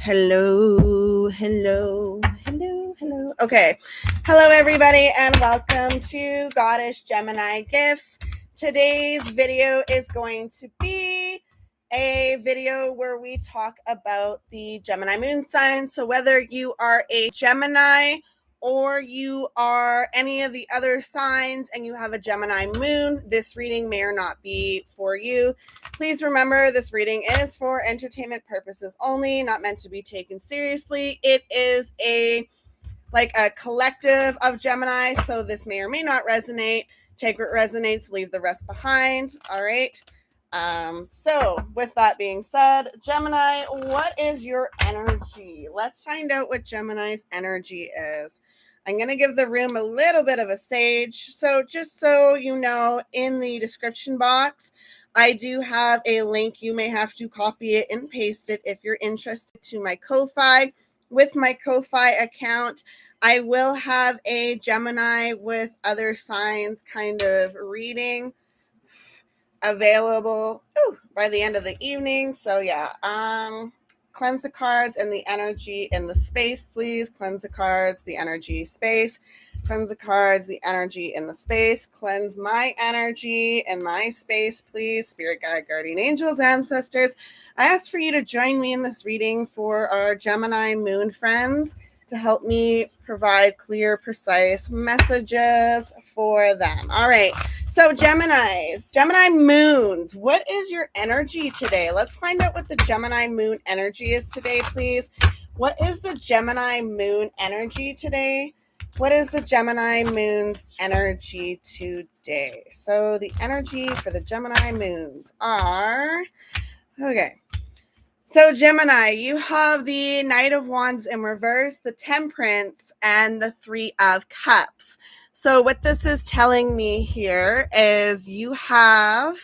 Hello. Okay. Hello, everybody, and welcome to Goddess Gemini Gifts. Today's video is going to be a video where we talk about the Gemini moon sign. So whether you are a Gemini or you are any of the other signs and you have a Gemini moon, this reading may or not be for you. Please remember, this reading is for entertainment purposes only, not meant to be taken seriously. It is a collective of Gemini, so this may or may not resonate. Take what resonates, leave the rest behind. All right. So with that being said, Gemini, what is your energy? Let's find out what Gemini's energy is. I'm going to give the room a little bit of a sage. So just so you know, in the description box, I do have a link. You may have to copy it and paste it if you're interested to my KOFI. With my KOFI account, I will have a Gemini with other signs kind of reading available by the end of the evening. So yeah, cleanse the cards and the energy in the space, please. Cleanse the cards, the energy, space. Cleanse the cards, the energy in the space. Cleanse my energy and my space, please. Spirit guide, guardian angels, ancestors, I ask for you to join me in this reading for our Gemini moon friends to help me provide clear, precise messages for them. All right. So Geminis, Gemini moons, what is your energy today? Let's find out what the Gemini moon energy is today, please. What is the Gemini moon energy today? What is the Gemini moon's energy today? So the energy for the Gemini moons are, okay. So Gemini, you have the Knight of Wands in reverse, the Temperance, and the Three of Cups. So what this is telling me here is you have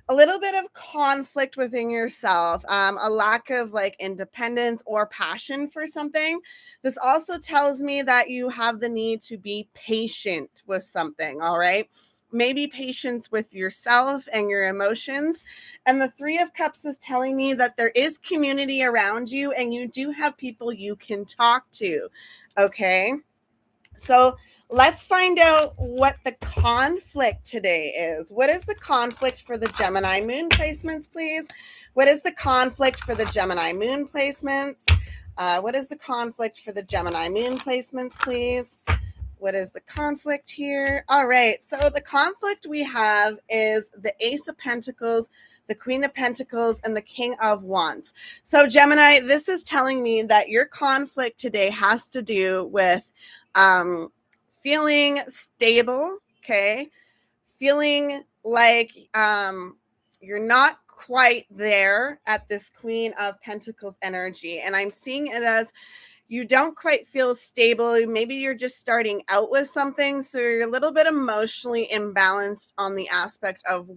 a little bit of conflict within yourself, a lack of independence or passion for something. This also tells me that you have the need to be patient with something, all right? Maybe patience with yourself and your emotions. And the Three of Cups is telling me that there is community around you and you do have people you can talk to, okay? So let's find out what the conflict today is. What is the conflict for the Gemini moon placements, please? What is the conflict for the Gemini moon placements? What is the conflict for the Gemini moon placements, please? What is the conflict here? All right, so the conflict we have is the Ace of Pentacles, the Queen of Pentacles, and the King of Wands. So Gemini, this is telling me that your conflict today has to do with feeling stable, okay? Feeling like you're not quite there at this Queen of Pentacles energy. And I'm seeing it as you don't quite feel stable. Maybe you're just starting out with something. So you're a little bit emotionally imbalanced on the aspect of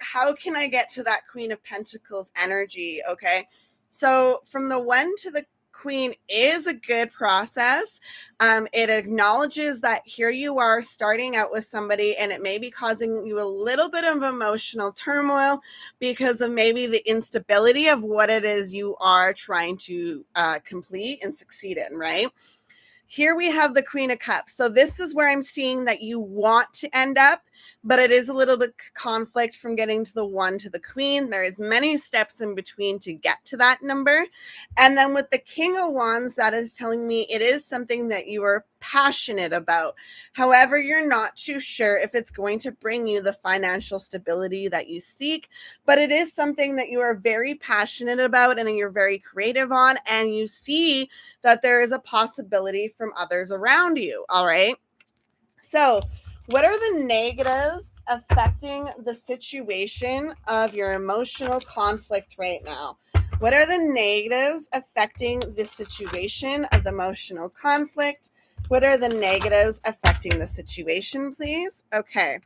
how can I get to that Queen of Pentacles energy? Okay. So from the one to the Queen is a good process. It acknowledges that here you are starting out with somebody and it may be causing you a little bit of emotional turmoil because of maybe the instability of what it is you are trying to complete and succeed in, right? Here we have the Queen of Cups. So this is where I'm seeing that you want to end up, but it is a little bit conflict from getting to the one to the Queen. There is many steps in between to get to that number. And then with the King of Wands, that is telling me it is something that you are passionate about. However, you're not too sure if it's going to bring you the financial stability that you seek, but it is something that you are very passionate about and you're very creative on, and you see that there is a possibility from others around you. All right. So what are the negatives affecting the situation of your emotional conflict right now? What are the negatives affecting the situation of the emotional conflict? What are the negatives affecting the situation, please? Okay.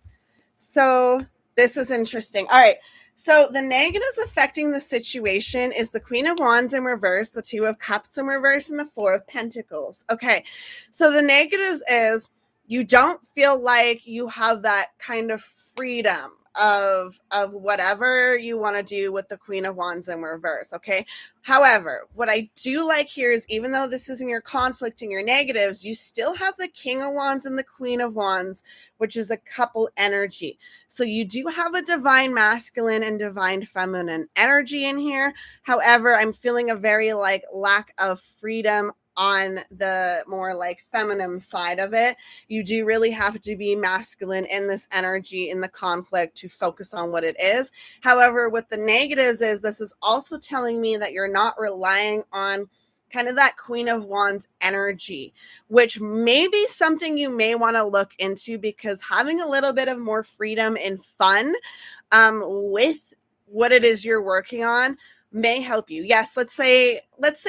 So this is interesting. All right. So the negatives affecting the situation is the Queen of Wands in reverse, the Two of Cups in reverse, and the Four of Pentacles. Okay. So the negatives is you don't feel like you have that kind of freedom. of whatever you want to do with the Queen of Wands in reverse, okay? However, what I do like here is, even though this is in your conflict and your negatives, you still have the King of Wands and the Queen of Wands, which is a couple energy. So you do have a divine masculine and divine feminine energy in here. However, I'm feeling a very like lack of freedom on the more like feminine side of it. You do really have to be masculine in this energy, in the conflict, to focus on what it is. However, with the negatives is, this is also telling me that you're not relying on kind of that Queen of Wands energy, which may be something you may want to look into, because having a little bit of more freedom and fun with what it is you're working on may help you. Yes, let's say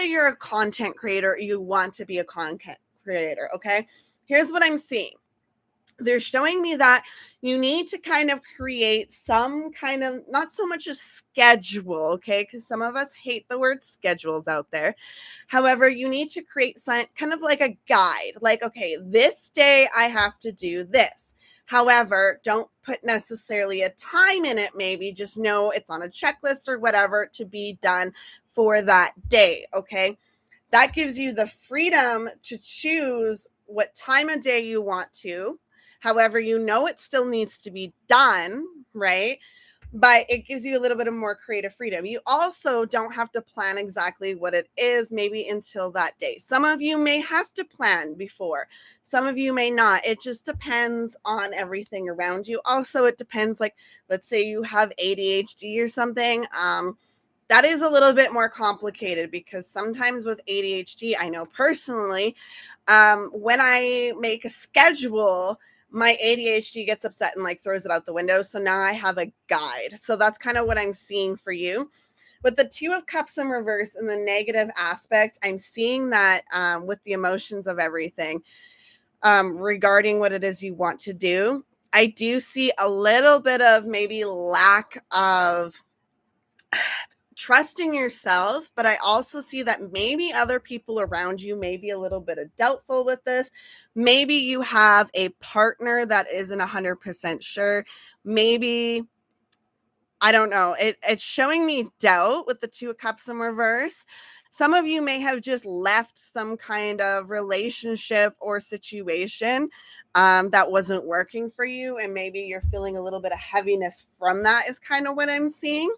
you're a content creator, you want to be a content creator, okay? Here's what I'm seeing. They're showing me that you need to kind of create some kind of, not so much a schedule, okay? Because some of us hate the word schedules out there. However, you need to create some kind of like a guide, like, okay, this day I have to do this. However, don't put necessarily a time in it. Maybe just know it's on a checklist or whatever to be done for that day, okay? That gives you the freedom to choose what time of day you want to. However, you know it still needs to be done, right? But it gives you a little bit of more creative freedom. You also don't have to plan exactly what it is, maybe until that day. Some of you may have to plan before. Some of you may not. It just depends on everything around you. Also, it depends, like, let's say you have ADHD or something. That is a little bit more complicated, because sometimes with ADHD, I know personally, when I make a schedule, my ADHD gets upset and like throws it out the window. So now I have a guide. So that's kind of what I'm seeing for you. With the Two of Cups in reverse in the negative aspect, I'm seeing that with the emotions of everything regarding what it is you want to do. I do see a little bit of maybe lack of trusting yourself, but I also see that maybe other people around you may be a little bit of doubtful with this. Maybe you have a partner that isn't 100% sure. Maybe, I don't know. It's showing me doubt with the Two of Cups in reverse. Some of you may have just left some kind of relationship or situation that wasn't working for you, and maybe you're feeling a little bit of heaviness from that, is kind of what I'm seeing.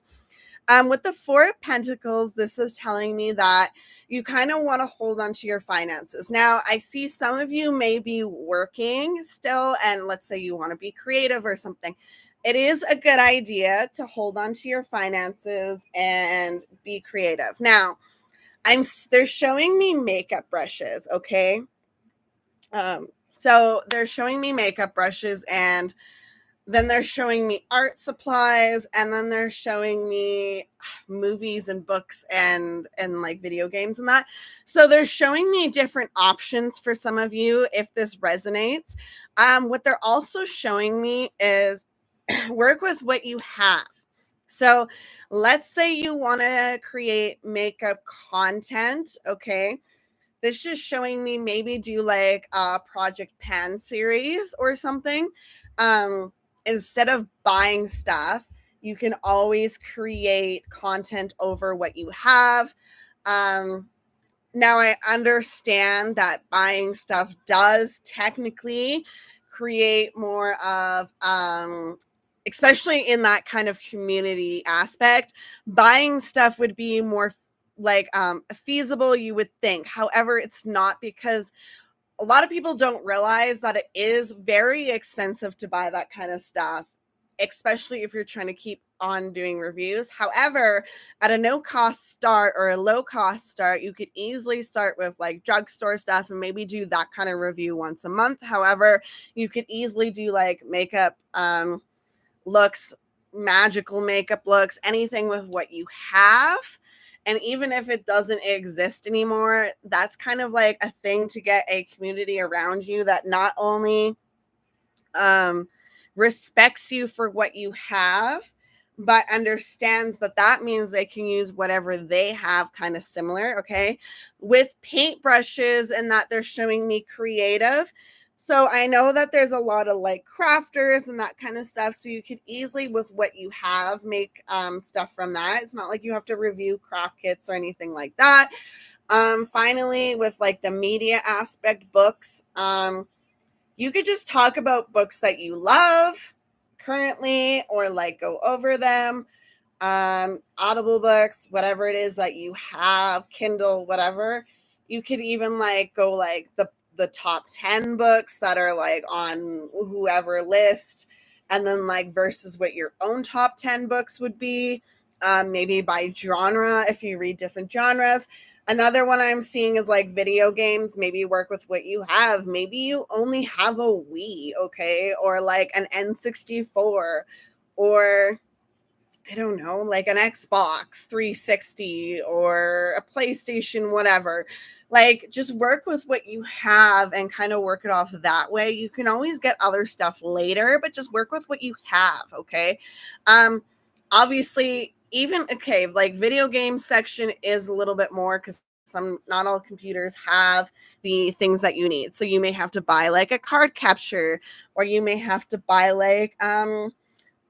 With the Four of Pentacles, this is telling me that you kind of want to hold on to your finances. Now, I see some of you may be working still, and let's say you want to be creative or something. It is a good idea to hold on to your finances and be creative. Now, they're showing me makeup brushes, okay? So they're showing me makeup brushes, and then they're showing me art supplies, and then they're showing me movies and books and like video games and that. So they're showing me different options for some of you if this resonates. What they're also showing me is work with what you have. So let's say you want to create makeup content, okay? This is showing me maybe do like a Project Pan series or something. Instead of buying stuff, you can always create content over what you have. Now, I understand that buying stuff does technically create more of, especially in that kind of community aspect, buying stuff would be more like feasible, you would think. However, it's not, because a lot of people don't realize that it is very expensive to buy that kind of stuff, especially if you're trying to keep on doing reviews. However, at a no cost start or a low cost start, you could easily start with like drugstore stuff and maybe do that kind of review once a month. However, you could easily do like makeup looks, magical makeup looks, anything with what you have. And even if it doesn't exist anymore, that's kind of like a thing to get a community around you that not only respects you for what you have, but understands that that means they can use whatever they have kind of similar, okay? With paintbrushes, and that they're showing me creative. So I know that there's a lot of like crafters and that kind of stuff. So you could easily, with what you have, make stuff from that. It's not like you have to review craft kits or anything like that. Finally, with like the media aspect, books, you could just talk about books that you love currently or like go over them. Audible books, whatever it is that you have, Kindle, whatever. You could even like go like the top 10 books that are like on whoever list, and then like versus what your own top 10 books would be, maybe by genre if you read different genres. Another one I'm seeing is like video games. Maybe work with what you have. Maybe you only have a Wii, okay, or like an N64, or I don't know, like an Xbox 360 or a PlayStation, whatever. Like, just work with what you have and kind of work it off that way. You can always get other stuff later, but just work with what you have, okay? Obviously, even okay, like video game section is a little bit more because not all computers have the things that you need. So you may have to buy like a card capture, or you may have to buy like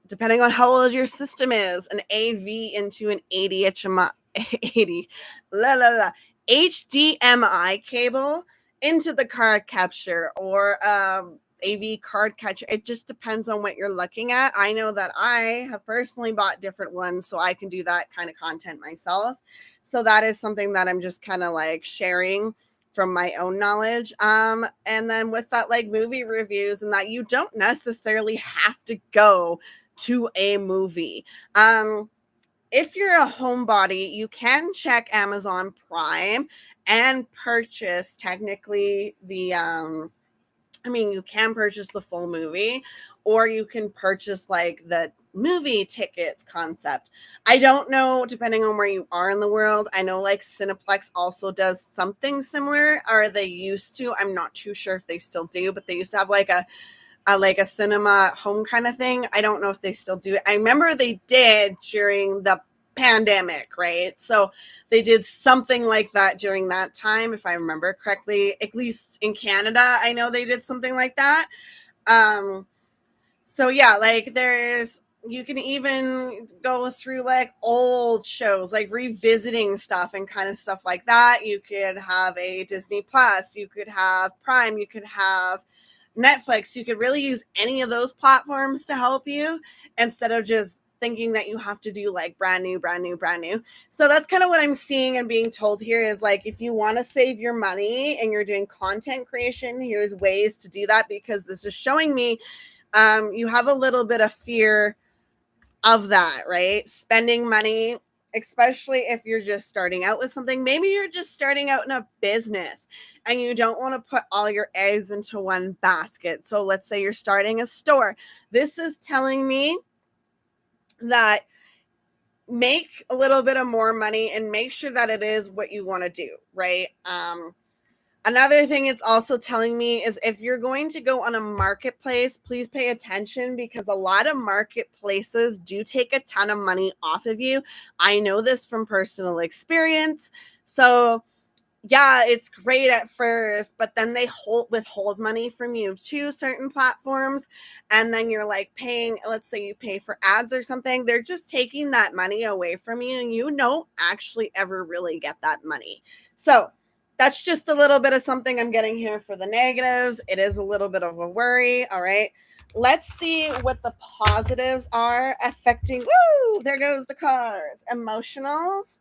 depending on how old your system is, an AV into an 80 HMI, 80 la la la HDMI cable into the card capture, or AV card catcher. It just depends on what you're looking at. I know that I have personally bought different ones, so I can do that kind of content myself. So that is something that I'm just kind of like sharing from my own knowledge. And then with that, like movie reviews, and that you don't necessarily have to go to a movie. If you're a homebody, you can check Amazon Prime and purchase technically the you can purchase the full movie, or you can purchase like the movie tickets concept. I don't know, depending on where you are in the world. I know like Cineplex also does something similar, or they used to. I'm not too sure if they still do, but they used to have like a cinema at home kind of thing. I don't know if they still do it. I remember they did during the pandemic, right? So they did something like that during that time, if I remember correctly. At least in Canada, I know they did something like that. So yeah, like you can even go through like old shows, like revisiting stuff and kind of stuff like that. You could have a Disney Plus, you could have Prime, you could have Netflix. You could really use any of those platforms to help you, instead of just thinking that you have to do like brand new. So that's kind of what I'm seeing and being told here is like, if you want to save your money and you're doing content creation, here's ways to do that, because this is showing me you have a little bit of fear of that, right? Spending money, especially if you're just starting out with something. Maybe you're just starting out in a business and you don't want to put all your eggs into one basket. So let's say you're starting a store. This is telling me that make a little bit of more money and make sure that it is what you want to do, right? Another thing it's also telling me is if you're going to go on a marketplace, please pay attention, because a lot of marketplaces do take a ton of money off of you. I know this from personal experience. So yeah, it's great at first, but then they withhold money from you to certain platforms. And then you're like paying, let's say you pay for ads or something. They're just taking that money away from you, and you don't actually ever really get that money. So that's just a little bit of something I'm getting here for the negatives. It is a little bit of a worry. All right. Let's see what the positives are affecting. Woo! There goes the cards. Emotionals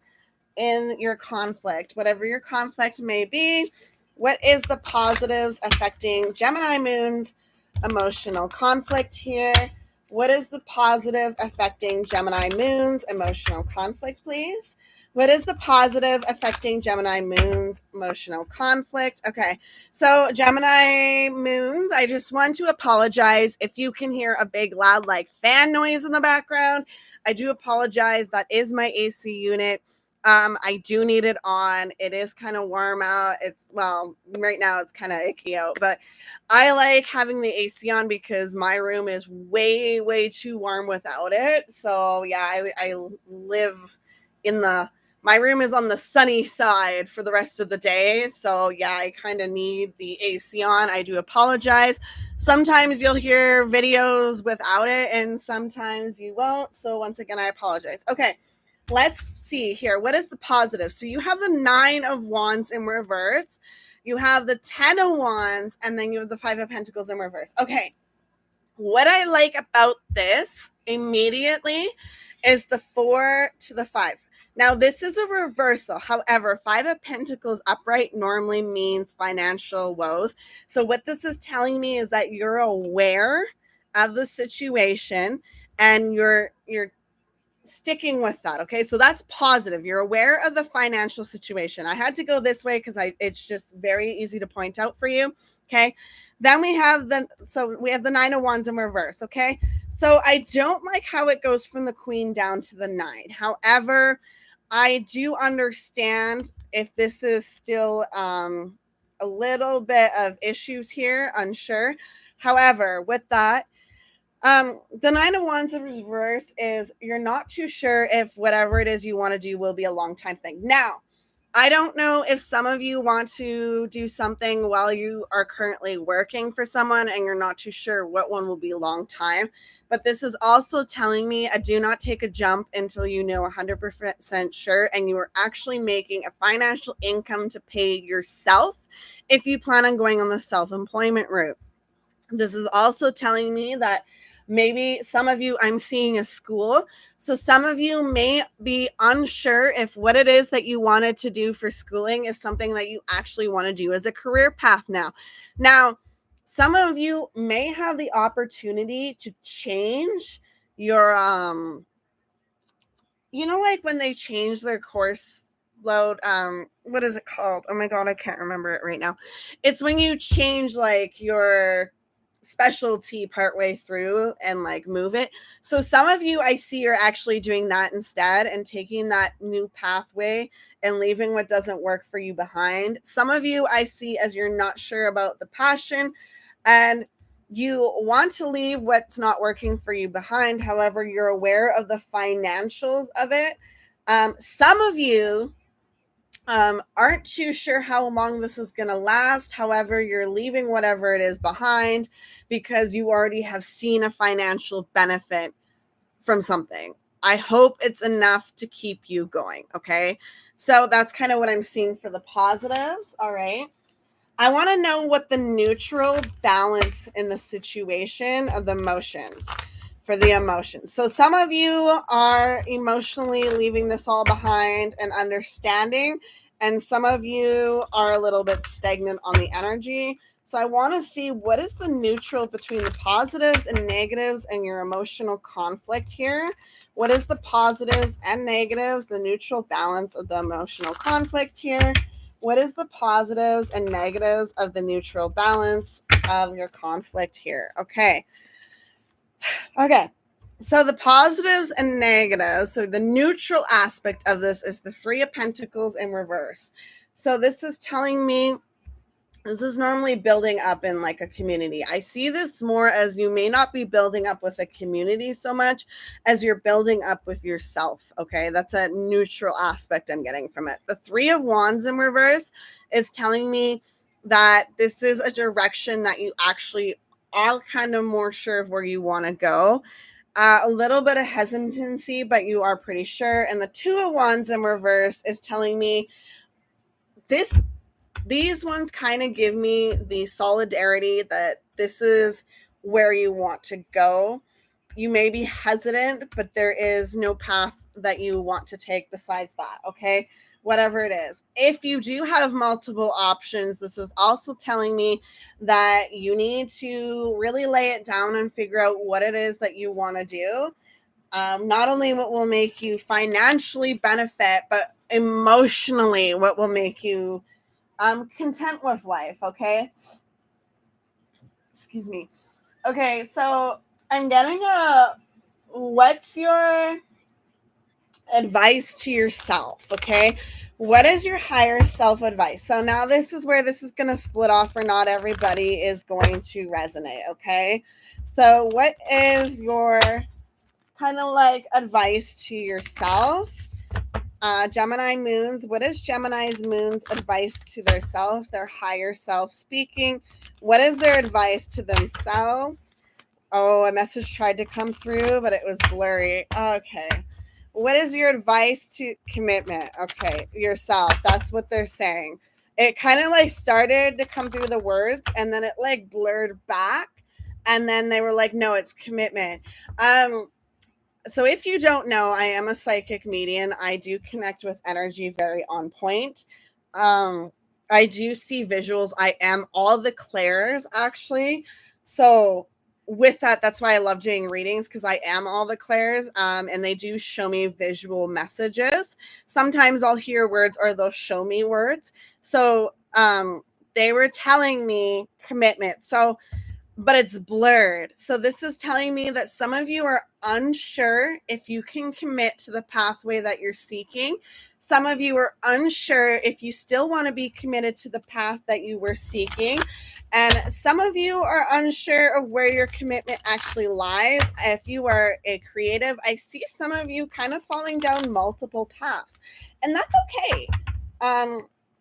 in your conflict, whatever your conflict may be. What is the positives affecting Gemini moon's emotional conflict here? What is the positive affecting Gemini moon's emotional conflict, please? What is the positive affecting Gemini moon's emotional conflict? Okay, so Gemini moons, I just want to apologize if you can hear a big loud like fan noise in the background. I do apologize. That is my AC unit. I do need it on. It is kind of warm out. Right now it's kind of icky out, but I like having the AC on because my room is way, way too warm without it. So yeah, I live in the my room is on the sunny side for the rest of the day. So yeah, I kind of need the AC on. I do apologize. Sometimes you'll hear videos without it and sometimes you won't. So once again, I apologize. Okay, let's see here. What is the positive? So you have the 9 of Wands in reverse. You have the 10 of Wands, and then you have the 5 of Pentacles in reverse. Okay, what I like about this immediately is the 4 to the 5. Now, this is a reversal. However, 5 of Pentacles upright normally means financial woes. So what this is telling me is that you're aware of the situation and you're sticking with that. Okay, so that's positive. You're aware of the financial situation. I had to go this way because it's just very easy to point out for you. Okay, then we have the 9 of Wands in reverse. Okay, so I don't like how it goes from the Queen down to the 9. However, I do understand if this is still a little bit of issues here, unsure. However, with that, the 9 of Wands in reverse is you're not too sure if whatever it is you want to do will be a long time thing. Now, I don't know if some of you want to do something while you are currently working for someone and you're not too sure what one will be a long time. But this is also telling me do not take a jump until you know 100% sure and you are actually making a financial income to pay yourself if you plan on going on the self-employment route. This is also telling me that maybe some of you, I'm seeing a school. So some of you may be unsure if what it is that you wanted to do for schooling is something that you actually want to do as a career path now. Now, some of you may have the opportunity to change your, like when they change their course load, what is it called? Oh my God, I can't remember it right now. It's when you change like your specialty partway through and like move it. So some of you I see are actually doing that instead and taking that new pathway and leaving what doesn't work for you behind. Some of you I see as you're not sure about the passion and you want to leave what's not working for you behind. However, you're aware of the financials of it. Some of you aren't too sure how long this is going to last. However, you're leaving whatever it is behind because you already have seen a financial benefit from something. I hope it's enough to keep you going. Okay. So that's kind of what I'm seeing for the positives. All right. I want to know what the neutral balance in the situation of the emotions for the emotions. So some of you are emotionally leaving this all behind and understanding, and some of you are a little bit stagnant on the energy. So I want to see what is the neutral between the positives and negatives and your emotional conflict here. What is the positives and negatives, the neutral balance of the emotional conflict here? What is the positives and negatives of the neutral balance of your conflict here? Okay. Okay. So the positives and negatives. So the neutral aspect of this is the 3 of Pentacles in reverse. So this is telling me this is normally building up in like a community. I see this more as you may not be building up with a community so much as you're building up with yourself. Okay, that's a neutral aspect I'm getting from it. The 3 of Wands in reverse is telling me that this is a direction that you actually are kind of more sure of where you want to go. A little bit of hesitancy, but you are pretty sure. And the 2 of Wands in reverse is telling me these ones kind of give me the solidarity that this is where you want to go. You may be hesitant, but there is no path that you want to take besides that, okay? Whatever it is. If you do have multiple options, this is also telling me that you need to really lay it down and figure out what it is that you want to do. Not only what will make you financially benefit, but emotionally what will make you content with life, okay? Excuse me. Okay, so I'm getting what's your advice to yourself, okay? What is your higher self advice? So now this is where this is going to split off, or not everybody is going to resonate, okay? So what is your kind of like advice to yourself? Gemini moons. What is Gemini's moon's advice to their self, their higher self speaking? What is their advice to themselves? Oh, a message tried to come through, but it was blurry. Okay. What is your advice to commitment? Okay, yourself. That's what they're saying. It kind of like started to come through the words and then it like blurred back. And then they were like, no, it's commitment. So if you don't know, I am a psychic medium. I do connect with energy very on point. I do see visuals. I am all the clairs actually. So with that, that's why I love doing readings, because I am all the clairs, and they do show me visual messages. Sometimes I'll hear words or they'll show me words. So they were telling me commitment. So but it's blurred. So this is telling me that some of you are unsure if you can commit to the pathway that you're seeking. Some of you are unsure if you still want to be committed to the path that you were seeking. And some of you are unsure of where your commitment actually lies. If you are a creative, I see some of you kind of falling down multiple paths. And that's okay.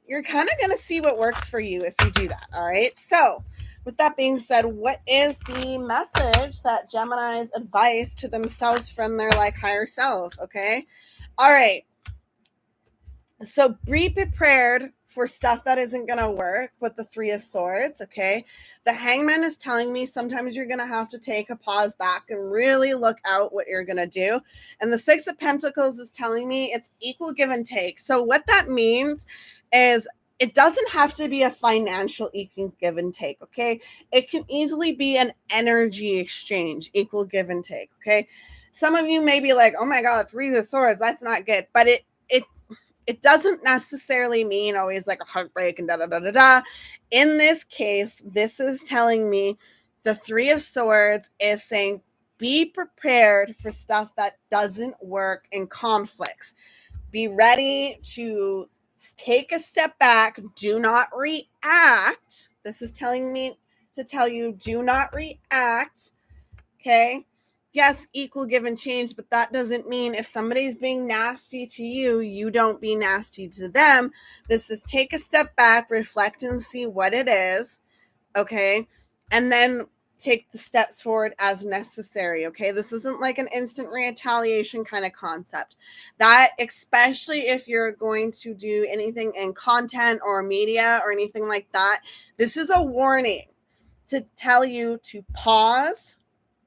You're kind of going to see what works for you if you do that. All right. So with that being said, what is the message that Gemini's advice to themselves from their like higher self? Okay. All right. So be prepared for stuff that isn't going to work with the Three of Swords. Okay. The Hangman is telling me sometimes you're going to have to take a pause back and really look out what you're going to do. And the Six of Pentacles is telling me it's equal give and take. So what that means is it doesn't have to be a financial equal give and take, okay? It can easily be an energy exchange, equal give and take, okay? Some of you may be like, oh my God, Three of Swords, that's not good. But it doesn't necessarily mean always like a heartbreak and da-da-da-da-da. In this case, this is telling me the Three of Swords is saying, be prepared for stuff that doesn't work in conflicts. Be ready to take a step back. Do not react. This is telling me to tell you, do not react. Okay. Yes, equal give and change, but that doesn't mean if somebody's being nasty to you, you don't be nasty to them. This is take a step back, reflect and see what it is. Okay. And then take the steps forward as necessary. Okay. This isn't like an instant retaliation kind of concept. That, especially if you're going to do anything in content or media or anything like that, this is a warning to tell you to pause,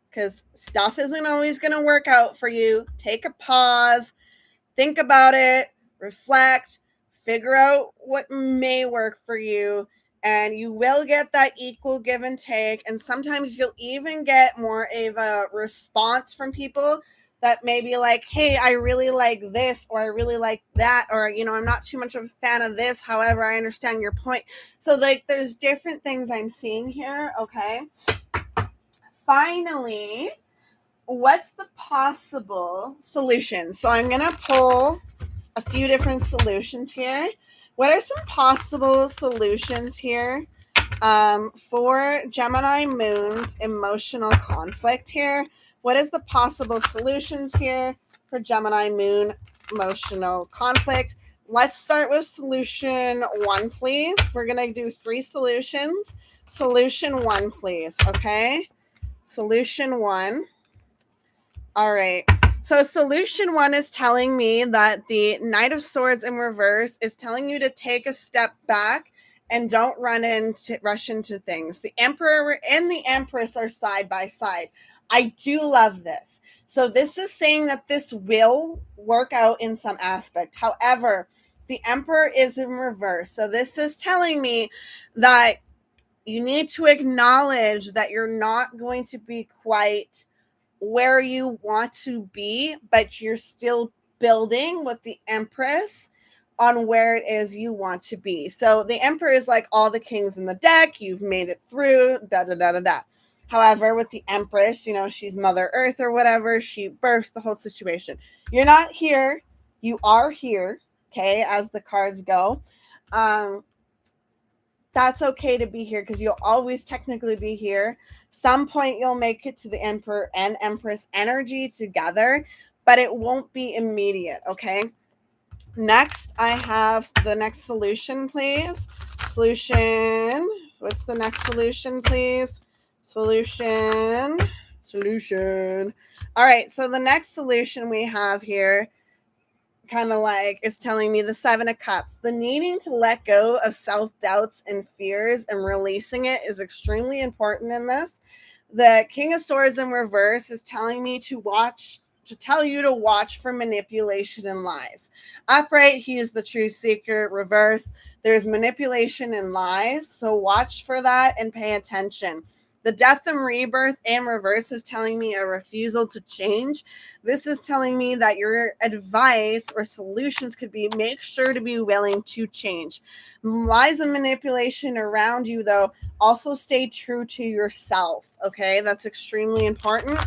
because stuff isn't always going to work out for you. Take a pause, think about it, reflect, figure out what may work for you. And you will get that equal give and take. And sometimes you'll even get more of a response from people that may be like, hey, I really like this, or I really like that, or, you know, I'm not too much of a fan of this. However, I understand your point. So like there's different things I'm seeing here. Okay. Finally, what's the possible solution? So I'm going to pull a few different solutions here. What are some possible solutions here for Gemini moon's emotional conflict here? What is the possible solutions here for Gemini moon emotional conflict? Let's start with solution one, please. We're going to do 3 solutions. Solution one, please. Okay. Solution one. All right. So solution one is telling me that the Knight of Swords in reverse is telling you to take a step back and don't rush into things. The Emperor and the Empress are side by side. I do love this. So this is saying that this will work out in some aspect. However, the Emperor is in reverse. So this is telling me that you need to acknowledge that you're not going to be quite where you want to be, but you're still building with the Empress on where it is you want to be. So the Emperor is like all the kings in the deck. You've made it through, da da da da da. However, with the Empress, you know, she's Mother Earth or whatever. She births the whole situation. You're not here. You are here. Okay, as the cards go. That's okay to be here because you'll always technically be here. Some point you'll make it to the Emperor and Empress energy together, but it won't be immediate, okay? Next, I have the next solution, please. Solution. What's the next solution, please? Solution. Solution. All right, so the next solution we have here kind of like is telling me the Seven of Cups. The needing to let go of self-doubts and fears and releasing it is extremely important in this. The King of Swords in reverse is telling me to tell you to watch for manipulation and lies. Upright, he is the true seeker. Reverse, there's manipulation and lies. So watch for that and pay attention. The death and rebirth and reverse is telling me a refusal to change. This is telling me that your advice or solutions could be make sure to be willing to change. Lies and manipulation around you, though, also stay true to yourself. Okay, that's extremely important.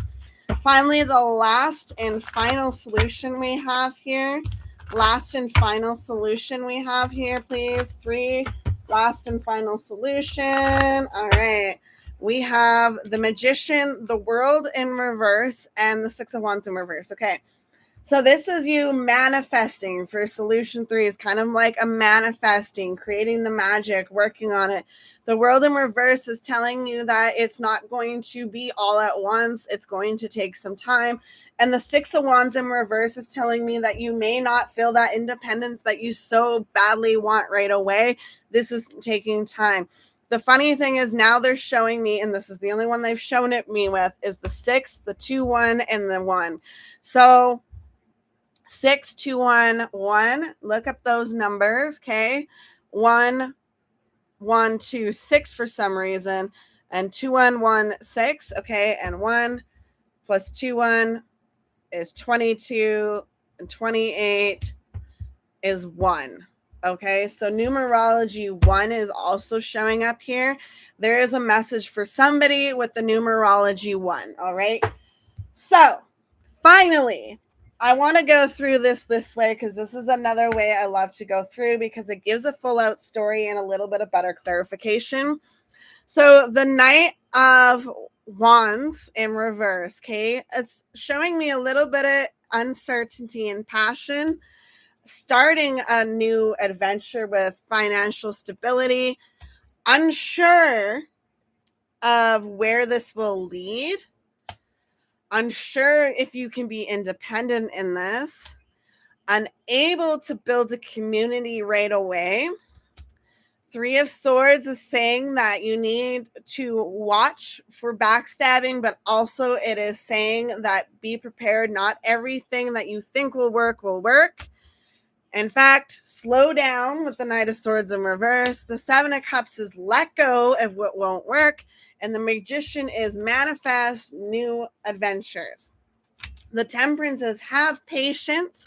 Finally, the last and final solution we have here. Last and final solution we have here, please. 3. Last and final solution. All right. We have the Magician, the World in reverse, and the Six of Wands in reverse. Okay. So this is you manifesting for solution 3 is kind of like a manifesting, creating the magic, working on it. The World in reverse is telling you that it's not going to be all at once. It's going to take some time. And the Six of Wands in reverse is telling me that you may not feel that independence that you so badly want right away. This is taking time. The funny thing is now they're showing me, and this is the only one they've shown it me with, is the 6, the 2, 1, and the 1. So 6, 2, 1, 1. Look up those numbers. Okay. 1, 1, 2, 6 for some reason. And 2, 1, 1, 6. Okay. And 1 plus 2, 1 is 22. And 28 is 1. Okay. So numerology 1 is also showing up here. There is a message for somebody with the numerology 1. All right. So finally, I want to go through this way because this is another way I love to go through because it gives a full out story and a little bit of better clarification. So the Knight of Wands in reverse, okay, it's showing me a little bit of uncertainty and passion, starting a new adventure with financial stability, unsure of where this will lead. Unsure if you can be independent in this, unable to build a community right away. 3 of Swords is saying that you need to watch for backstabbing, but also it is saying that be prepared. Not everything that you think will work will work. In fact, slow down with the Knight of Swords in reverse. The 7 of Cups is let go of what won't work. And the Magician is manifest new adventures. The Temperance is have patience.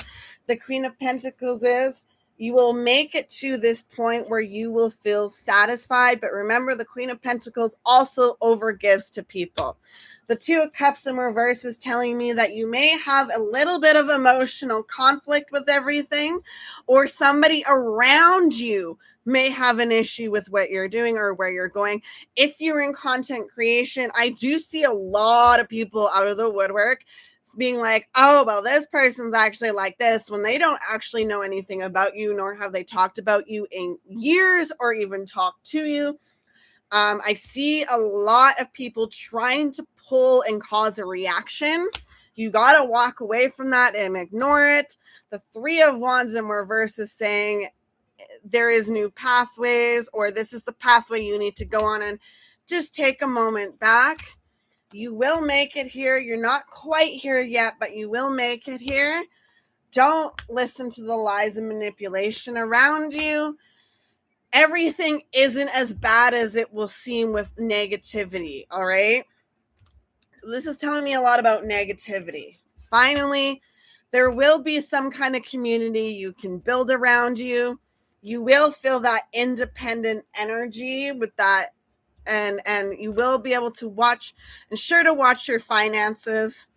The Queen of Pentacles is you will make it to this point where you will feel satisfied. But remember, the Queen of Pentacles also overgives to people. The 2 of Cups in reverse is telling me that you may have a little bit of emotional conflict with everything, or somebody around you may have an issue with what you're doing or where you're going. If you're in content creation, I do see a lot of people out of the woodwork being like, oh, well, this person's actually like this, when they don't actually know anything about you, nor have they talked about you in years or even talked to you. I see a lot of people trying to pull and cause a reaction. You got to walk away from that and ignore it. The 3 of Wands in reverse is saying there is new pathways, or this is the pathway you need to go on, and just take a moment back. You will make it here. You're not quite here yet, but you will make it here. Don't listen to the lies and manipulation around you. Everything isn't as bad as it will seem with negativity, all right? So this is telling me a lot about negativity. Finally, there will be some kind of community you can build around you. You will feel that independent energy with that, and you will be able to watch your finances.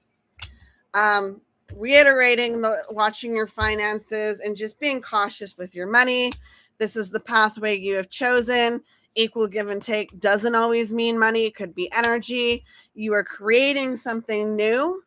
Reiterating watching your finances and just being cautious with your money. This is the pathway you have chosen. Equal give and take doesn't always mean money. It could be energy. You are creating something new.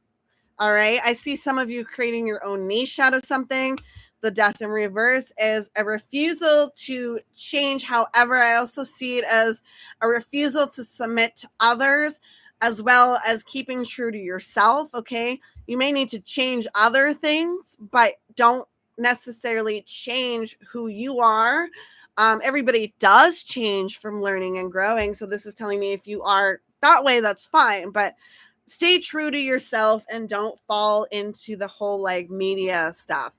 All right. I see some of you creating your own niche out of something. the death in reverse is a refusal to change. However, I also see it as a refusal to submit to others, as well as keeping true to yourself. Okay. You may need to change other things, but don't necessarily change who you are. Everybody does change from learning and growing. So this is telling me if you are that way, that's fine. But stay true to yourself and don't fall into the whole like media stuff.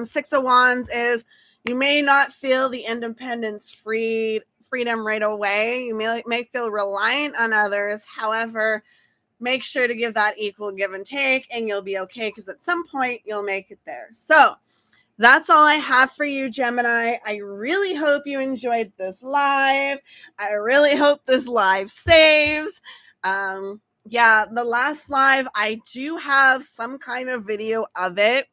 Six of Wands is you may not feel the independence freedom right away. You may feel reliant on others. However, make sure to give that equal give and take, and you'll be okay because at some point you'll make it there. So that's all I have for you, Gemini. I really hope you enjoyed this live. I really hope this live saves. Yeah, the last live, I do have some kind of video of it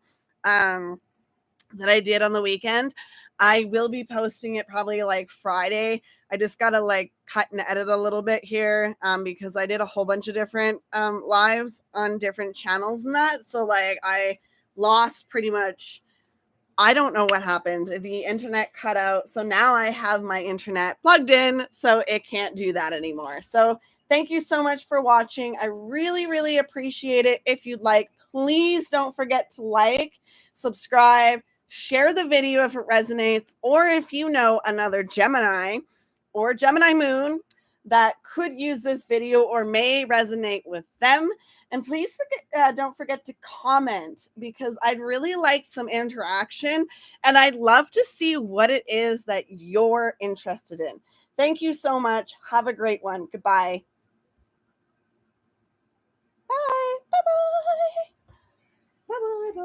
that I did on the weekend. I will be posting it probably like Friday. I just got to like cut and edit a little bit here because I did a whole bunch of different lives on different channels and that. So like I lost pretty much, I don't know what happened. The internet cut out. So now I have my internet plugged in, so it can't do that anymore. So thank you so much for watching. I really, really appreciate it. If you'd like, please don't forget to like, subscribe, share the video if it resonates, or if you know another Gemini or Gemini moon that could use this video or may resonate with them. And please don't forget to comment because I'd really like some interaction and I'd love to see what it is that you're interested in. Thank you so much. Have a great one. Goodbye. Bye. Bye-bye. Bye-bye. Bye.